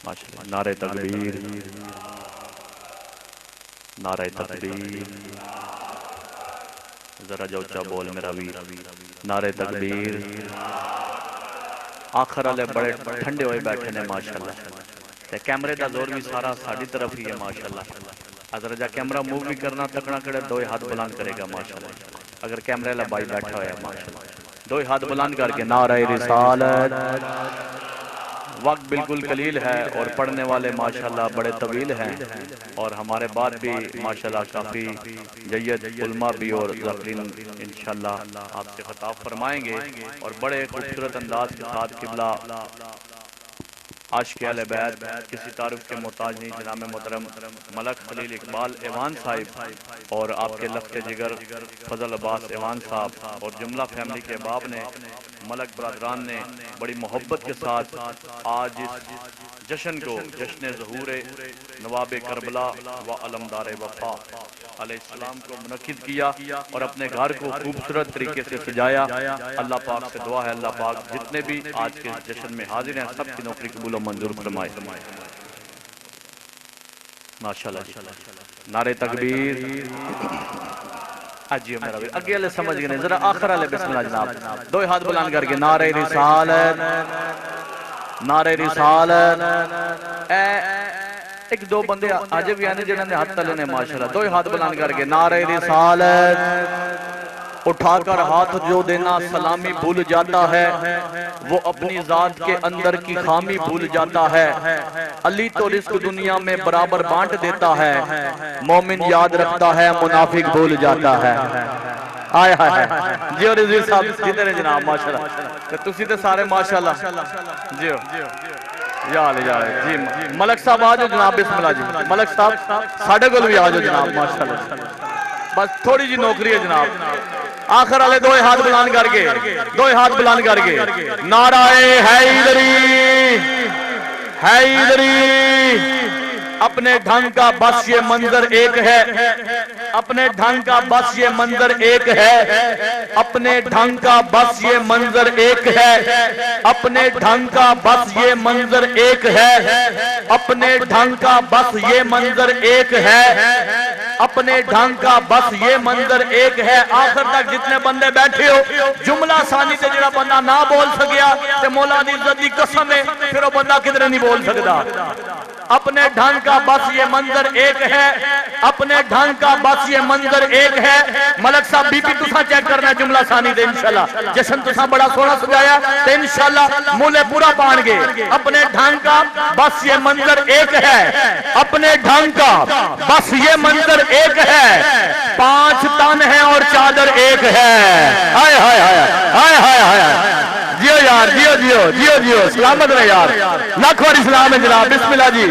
ماشاءاللہ نعرہ تکبیر، نعرہ تکبیر، ذرا جو اچھا بول میرا ویر، نعرہ تکبیر۔ آخر والے بڑے ٹھنڈے ہوئے بیٹھے نے ماشاءاللہ، تے کیمرے دا زور بھی سارا ساڑی طرف ہی ہے ماشاءاللہ۔ اگر جا کیمرہ موو بھی کرنا تکنا کڑے دو ہاتھ بلند کرے گا ماشاءاللہ، اگر کیمرے لبائی بیٹھا ہویا ہے ماشاءاللہ، دو ہاتھ بلند کر کے نعرہ رسالت۔ وقت بالکل قلیل ہے اور پڑھنے والے ماشاءاللہ بڑے طویل ہیں، اور ہمارے بعد بھی ماشاءاللہ کافی جید علماء بھی اور ذاکرین انشاءاللہ آپ سے خطاب فرمائیں گے، اور بڑے خوبصورت انداز کے ساتھ قبلہ عاشق اہل بیت کسی تعارف کے محتاج نہیں جناب محترم ملک خلیل اقبال ایوان صاحب اور آپ کے لفظ جگر فضل عباس ایوان صاحب اور جملہ فیملی کے باب نے ملک برادران نے بڑی محبت کے ساتھ آج اس جشن کو جشن ظہور نواب کربلا و علمدار وفا علیہ السلام کو منعقد کیا اور اپنے گھر کو خوبصورت طریقے سے سجایا۔ اللہ پاک سے دعا ہے اللہ پاک جتنے بھی آج کے جشن میں حاضر ہیں سب کی نوکری قبول و منظور فرمائے۔ ماشاءاللہ نعرہ تکبیر۔ آجیو میرا بھی اگے والے سمجھ گئے ذرا آخر والے بسم اللہ جناب، دو ہاتھ بلند کر کے نعرہ رسالت، نعرہ رسالت۔ ایک دو بندے آج بھی آنے جنہوں نے ہاتھ تلے نے ماشاءاللہ، دو ہاتھ بلند کر کے نعرہ رسالت۔ اٹھا کر ہاتھ جو دینا سلامی بھول جاتا ہے، وہ اپنی ذات کے اندر کی خامی بھول جاتا ہے۔ علی تو رزق دنیا میں برابر بانٹ دیتا ہے، مومن یاد رکھتا ہے منافق بھول جاتا ہے۔ آئے آئے جیو رضوی صاحب جیتے رہے جناب ماشاءاللہ، تسی تے سارے ماشاءاللہ جیو یا جی ملک صاحب آجو جناب بسم اللہ جی، ملک صاحب ساڑھے گل بھی آجو جناب ماشاءاللہ، بس تھوڑی جی نوکری ہے جناب۔ آخر والے دو ہاتھ بلند کر کے، دو ہاتھ بلند کر کے نعرہ حیدری حیدری۔ اپنے ڈھنگ کا بس یہ منظر ایک ہے، اپنے ڈھنگ کا بس یہ منظر ایک ہے، اپنے ڈھنگ کا بس یہ منظر ایک ہے، اپنے ڈھنگ کا بس یہ منظر ایک ہے، اپنے ڈھنگ کا بس یہ منظر ایک ہے، اپنے ڈھنگ کا بس یہ منظر ایک ہے۔ آخر تک جتنے بندے بیٹھے ہو جملہ ثانی سے جڑا بندہ نہ بول سکیا تے مولا دی عزت دی قسم ہے پھر وہ بندہ کدھر نہیں بول سکتا۔ اپنے ڈھنگ کا بس یہ منظر ایک ہے، اپنے ڈھنگ کا بس یہ منظر ایک ہے۔ ملک صاحب بی پی تساں چیک کرنا ہے جملہ ثانی دے انشاءاللہ، جشن تساں بڑا سونا سجایا تے انشاءاللہ مولے پورا پان گے۔ اپنے ڈھنگ کا بس یہ منظر ایک ہے، اپنے ڈھنگ کا بس یہ منظر ایک ہے، 5 تن ہیں اور چادر ایک ہے۔ ہائے ہائے ہائے ہائے ہائے ہائے جیو یار جیو جیو جیو جیو سلامت رہے یار، لاکھ بار اسلام ہے جناب بسم اللہ جی۔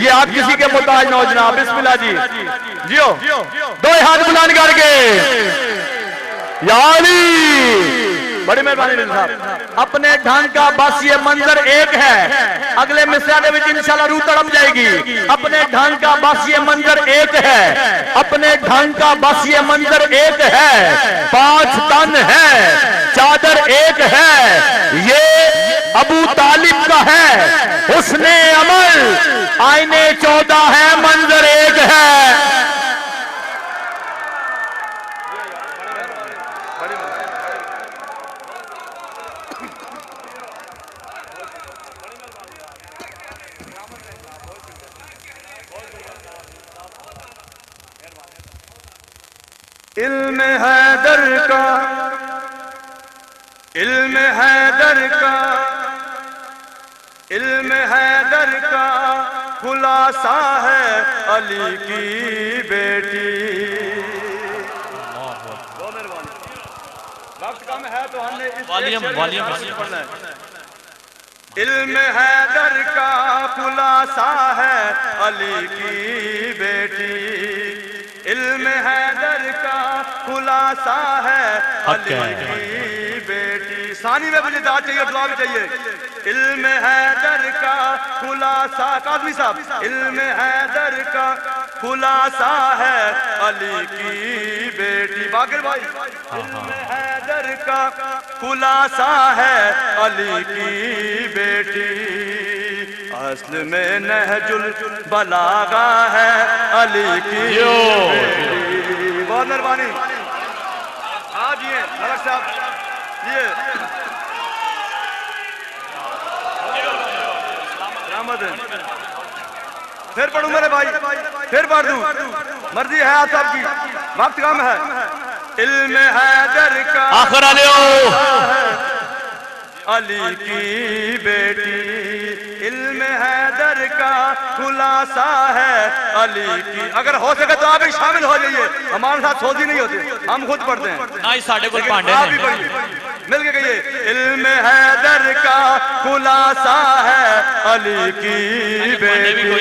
یہ آپ کسی کے محتاج نہ ہو جناب بسم اللہ جی، جیو دو ہاتھ بلند کر کے یا علی بڑی مہربانی مل صاحب۔ اپنے ڈھنگ کا بس یہ منظر ایک ہے، اگلے مصرع دے وچ انشاءاللہ روح تڑپ جائے گی۔ اپنے ڈھنگ کا بس یہ منظر ایک ہے، اپنے ڈھنگ کا بس یہ منظر ایک ہے، 5 تن ہے چادر ایک ہے، یہ ابو طالب کا ہے حسن عمل، آئینے 14 ہے منظر ایک ہے۔ علم حیدر کا، علم حیدر کا، علم حیدر کا خلاصہ ہے علی کی بیٹی۔ وقت کم ہے تو ہم نے اس پڑھنا ہے۔ علم حیدر کا خلاصہ ہے علی کی بیٹی، علم حیدر کا خلاصہ ہے علی کی بیٹی۔ ثانی میں مجھے دعا چاہیے دعا بھی چاہیے۔ علم حیدر کا خلاصہ قاضمی صاحب، علم حیدر کا خلاصہ ہے علی کی بیٹی۔ باقر بھائی علم حیدر کا خلاصہ ہے علی کی بیٹی، اصل میں نہج البلاغہ ہے علی کی بیٹی. بہت مہربانی. آج یہ ملک صاحب یہ رحمت ہے. پھر پڑھوں میرے بھائی, پھر پڑھ دوں, مرضی ہے آپ صاحب کی, وقت کم ہے. علم حیدر کا آخر علی کی بیٹی, علم حیدر کا خلاصہ ہے علی کی. اگر ہو سکے تو آپ بھی شامل ہو جائیے, ہمارے ساتھ سوزی نہیں ہوتی, ہم خود پڑھتے ہیں. نہیں ساڑھے کو پانڈے آپ بھی پڑھیے, مل کے کہیے. علم حیدر کا خلاصہ ہے علی کی بیٹی,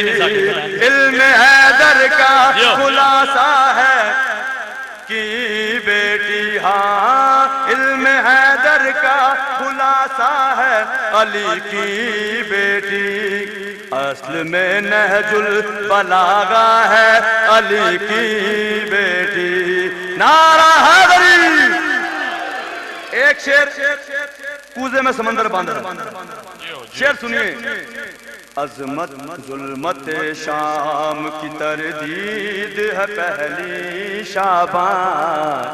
علم حیدر کا خلاصہ ہے کی بیٹی. ہاں علم حیدر کا خلاصہ ہے علی کی بیٹی, اصل میں نہج البلاغہ ہے علی کی بیٹی. نعرہ حیدری. ایک شعر کوزے میں سمندر باندھ رہا, شعر سنیے. عظمت ظلمت شام کی تردید ہے پہلی شابان,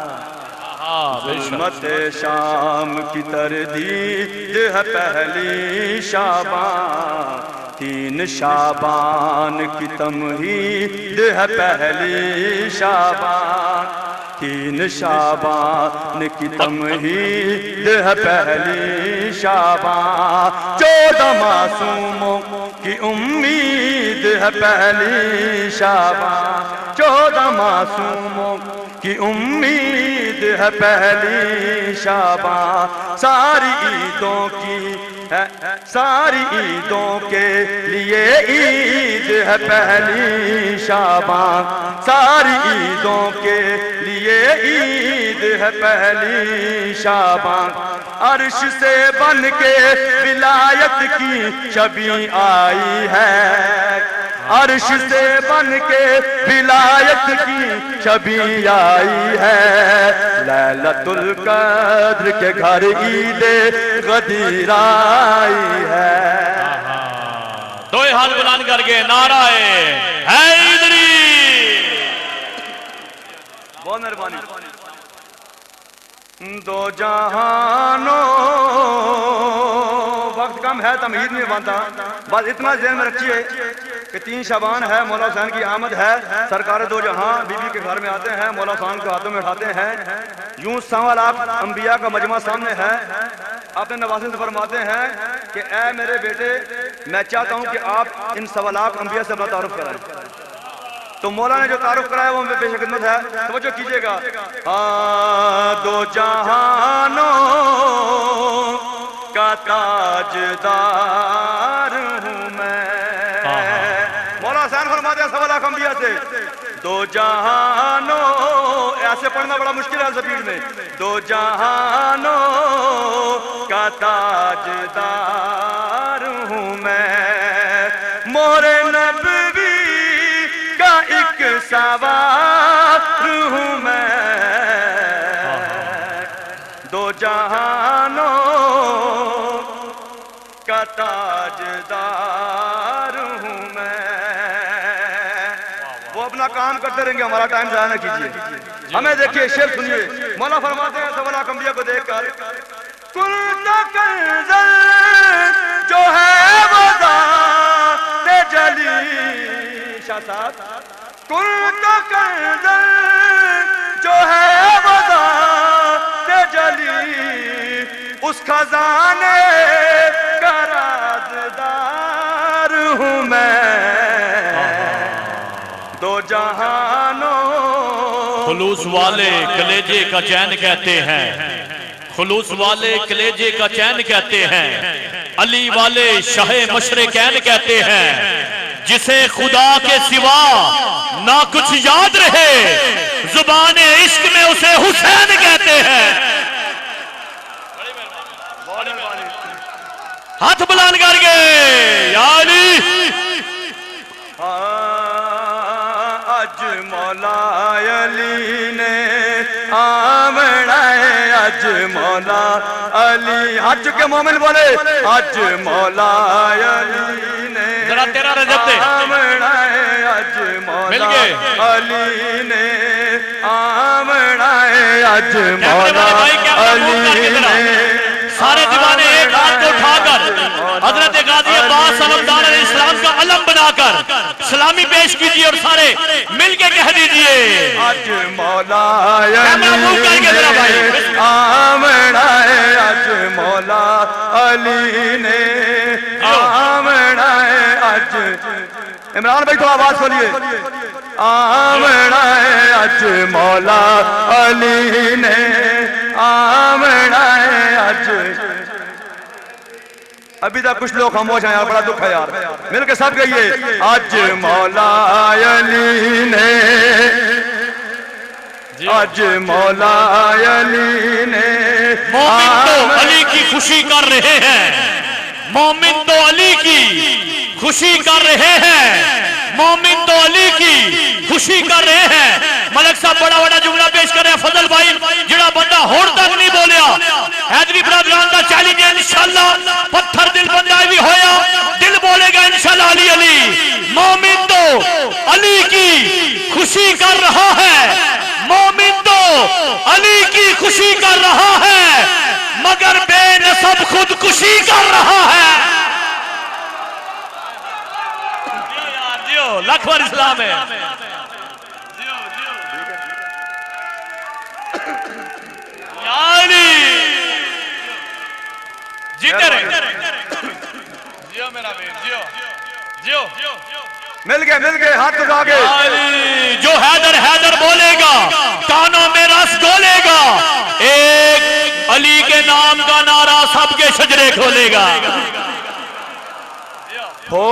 ظلمت شام کی تردید ہے پہلی شابان, 3 شابان کی تمہید ہے پہلی شابان, 3 شابان کی تمہید ہے پہلی شابان, 14 معصوموں کی امید ہے پہلی شابان, 14 معصوموں کی امید ہے پہلی شابان. ساری عیدوں کی ہے, ساری عیدوں کے لیے عید ہے پہلی شابان, ساری عیدوں کے لیے عید ہے پہلی شابان. عرش سے بن کے ولایت کی شبی آئی ہے, عرش سے بن کے ولایت کی شبی آئی ہے. لیلۃ القدر کے گھر عید غدیر آئی ہے. دو حال بلند کر کے نعرہ حیدری. بہت مہربانی. دو جہانوں, وقت کم ہے, تمہید میں باندھا, بس اتنا ذہن میں رکھیے کہ 3 شعبان ہے, مولا حسین کی آمد ہے, سرکار دو جہاں بی بی کے گھر میں آتے ہیں, مولا حسین کو ہاتھوں میں اٹھاتے ہیں. یوں 1.25 لاکھ انبیاء کا مجمع سامنے ہے. اپنے نواسے سے فرماتے ہیں کہ اے میرے بیٹے, میں چاہتا ہوں کہ آپ ان 1.25 لاکھ انبیاء سے اپنا تعارف کرائیں. تو مولا نے جو تعارف کرایا وہ بے شک خدمت ہے, توجہ کیجئے گا. دو جہانوں کا تاجدار ہوں میں, مولا حسین فرماتے ہیں 1.25 لاکھ انبیاء سے. دو جہانوں, ایسے پڑھنا بڑا مشکل ہے زبیر میں. دو جہانوں کا تاجدار ہوں میں, مور نبوی کا ایک سوار ہوں میں, دو جہانوں کا تاجدار ہوں میں. وہ اپنا کام کرتے رہیں گے, ہمارا ٹائم ضائع نہ کیجیے. ہمیں دیکھیے, شعر سنیے. مولا فرماتے ہیں 1.25 لاکھ انبیاء کو دیکھ کر, کل کنزل جو ہے وہ ذات جلی. شاہ صاحب, کل کنزل جو ہے وہ ذات جلی, اس خزانے کا رازدار ہوں میں. دو جہانوں, خلوص والے کلیجے کا چین کہتے ہیں, خلوص والے کلیجے کا چین کہتے ہیں, علی والے شاہ مشرقین کہتے ہیں. جسے خدا کے سوا نہ کچھ یاد رہے, زبان عشق میں اسے حسین کہتے ہیں. ہاتھ بلند کر کے یا علی. اج مولا علی نے آمنا ہے, اج مولا علی. ہاتھ چکے مومن بولے, اج مولا علی نے تیرا رجب دے آمنا ہے اج مولا علی نے آمنا ہے اج مولا علی نے سارے دیوانے ایک ہاتھ کو اٹھا کر حضرت غازی عباس علمدار علیہ السلام کا علم بنا کر سلامی پیش کیجئے اور سارے مل کے کہہ دیجئے اج مولا علی نے آمنا ہے اج مولا علی نے آمنا ہے اج عمران بھائی تو آواز کھولیے آمنا ہے اج مولا علی نے آمنا ہے اج ابھی تک کچھ لوگ خاموش ہیں یار بڑا دکھ ہے یار مل کے سب کہیے اج مولا علی نے اج مولا علی نے مومن تو علی کی خوشی کر رہے ہیں مومن تو علی کی خوشی کر رہے ہیں مومن تو علی کی خوشی کر رہے ہیں ملک صاحب بڑا جملہ پیش کر رہے ہیں فضل بھائی جڑا بندہ ہون تک نہیں بولیا حیدری برادران کا چیلنج ہے انشاءاللہ پتھر دل بندہ بھی ہویا دل بولے گا انشاءاللہ علی علی مومن تو علی کی خوشی کر رہا ہے مومن تو علی کی خوشی کر رہا ہے مگر بے نسب خودکشی کر رہا ہے لکھوار اسلام ہے جیتے رہے جیو میرا بیر جیو مل گئے ہاتھ اٹھا کے جو حیدر بولے گا کانوں میں رس گولے گا ایک علی کے نام کا نعرہ سب کے شجرے کھولے گا ہو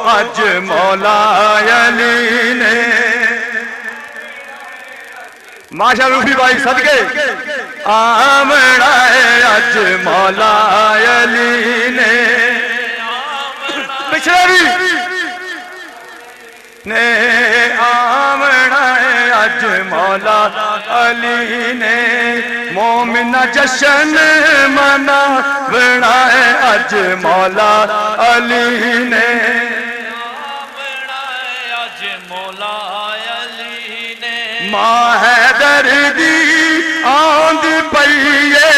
اج مولا علی نے ماشاء روفی بھائی صدقے آمنا ہے اج مولا علی نے پچھلے بھی نے آمنا ہے اج مولا علی نے مومن جشن مناونا ہے اج مولا علی نے اج مولا علی نے ماں حیدر دی آند پئیے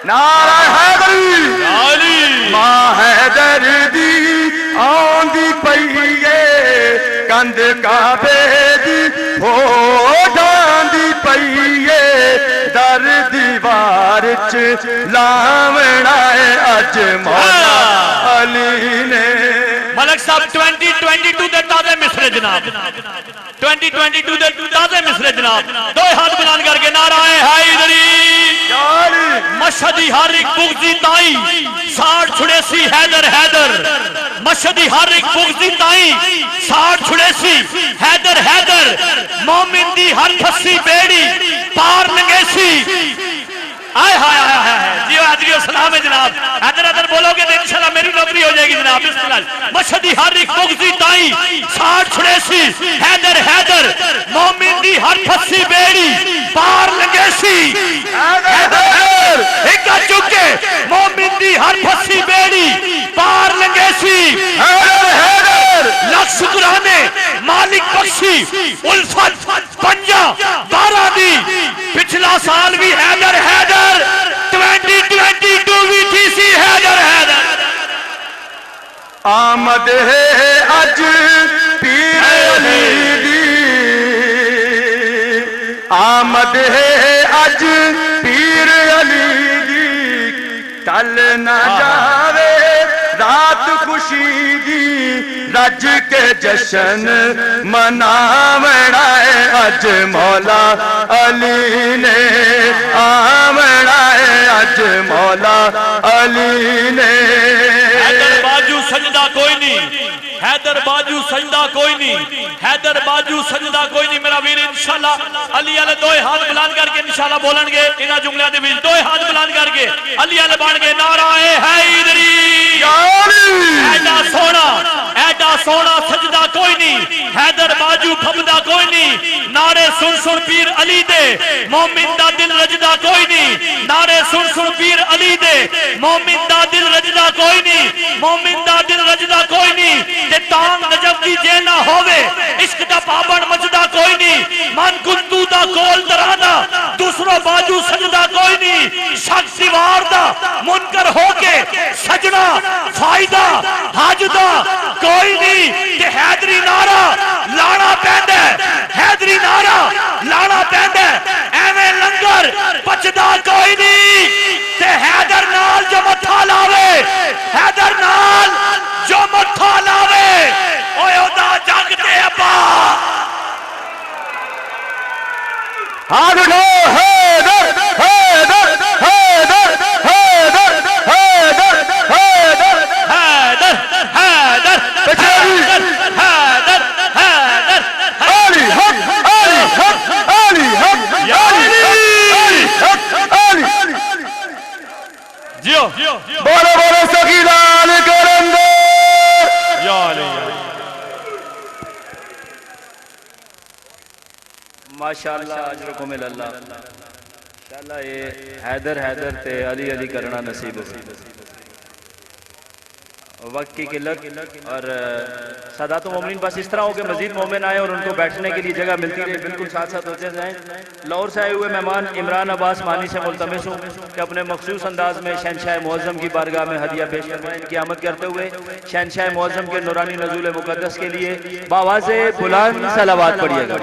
نعرہ حیدری علی ماں حیدر دی آند پئیے کند کعبے دی ہو ڈاندی پئیے در دیوار چ لاونا ہے اج مولا علی نے ملک صاحب 2022 دے تازے مصرے جناب 2022 دے تازے مصرے جناب دو ہاتھ بلند کر کے نعرہ حیدری مشہدی ہر ایک بغضی تائی ساڑھ چھڑے سی حیدر مشہدی ہر ایک بغضی تائی ساڑھ چھڑے سی حیدر مومن دی ہر پھسی بیڑی پار لنگے سی آئے جیو حیدری السلام ہے جناب حیدر بولو گے تو انشاءاللہ میری نوکری ہو جائے گی جناب بسم اللہ مشہدی ہر ایک بغضی تائی ساڑھ چھڑے سی حیدر مومن دی ہر پھسی بیڑی پار لنگے سی حیدر ایک چکے مومن دی ہر پھسی بیڑی پار لنگے سی حیدر لکھ شکرانے مالک بخشی الفت پنجا بارہ دی پچھلا سال بھی حیدر 2022 بھی تھی سی حیدر آمد ہے اج پیر علی دی آمد ہے اج پیر علی دی ٹل نہ جاوے رات خوشی دی رج کے جشن مناونا ہے اج مولا علی نے آمنا ہے اج مولا علی نے حیدر باجو سجدہ کوئی نہیں حیدر باجو سجدہ کوئی نہیں حیدر باجو سجدہ کوئی نہیں میرا ویر انشاءاللہ علی علیہ دوئے ہاتھ بلند کر کے انشاءاللہ بولن گے انہا جملہ دے بھی دوئے ہاتھ بلند کر کے علی علیہ بان گے نعرہ حیدری ایڈا سونا اے ایڈا سونا سجدہ کوئی نہیں حیدر باجو کھبدا کوئی نہیں نعرے سن سن پیر علی دے مومن دا دل رجدہ کوئی نہیں نعرے سن سن پیر علی دے مومن دا دل رجدہ کوئی نہیں مومن دا دل رجدہ کوئی نہیں تے تانگ نجف دی جینا ہووے عشق دا پابڑ مجدہ کوئی نہیں من گندو دا کول درانا دوسروں باجو سجدہ کوئی نہیں شک سوار دا منکر ہو کے سجنا فائدہ حاجدہ کوئی نہیں تے حیدری نعرہ لانا پہندے حیدری نعرہ لانا پہندے ایویں لنگر پچدا کوئی نہیں تے حیدر نال جو متھا لاوے حیدر نال جو متھا لاوے اوے ادا جگ تے ابا ہاتھ اٹھو حیدر حیدر حیدر حیدر حیدر حیدر حیدر حیدر حیدر حیدر حیدر علی حق علی حق علی حق علی حق علی جیو بولو بولو سکیلان کرندے یا علی ماشاءاللہ اجرکم اللہ انشاءاللہ یہ حیدر حیدر تے علی علی کرنا نصیب ہو وقت کی قلت اور سادات و مومنین بس اس طرح ہو کہ مزید مومن آئے اور ان کو بیٹھنے کے لیے جگہ ملتی رہے بالکل ساتھ ساتھ ہوتے جائیں لاہور سے آئے ہوئے مہمان عمران عباس مانی سے ملتمس ہوں کہ اپنے مخصوص انداز میں شہنشاہ معظم کی بارگاہ میں ہدیہ پیش کریں ان کی آمد کرتے ہوئے شہنشاہ معظم کے نورانی نزول مقدس کے لیے بآواز بلند صلوات پڑھیے گا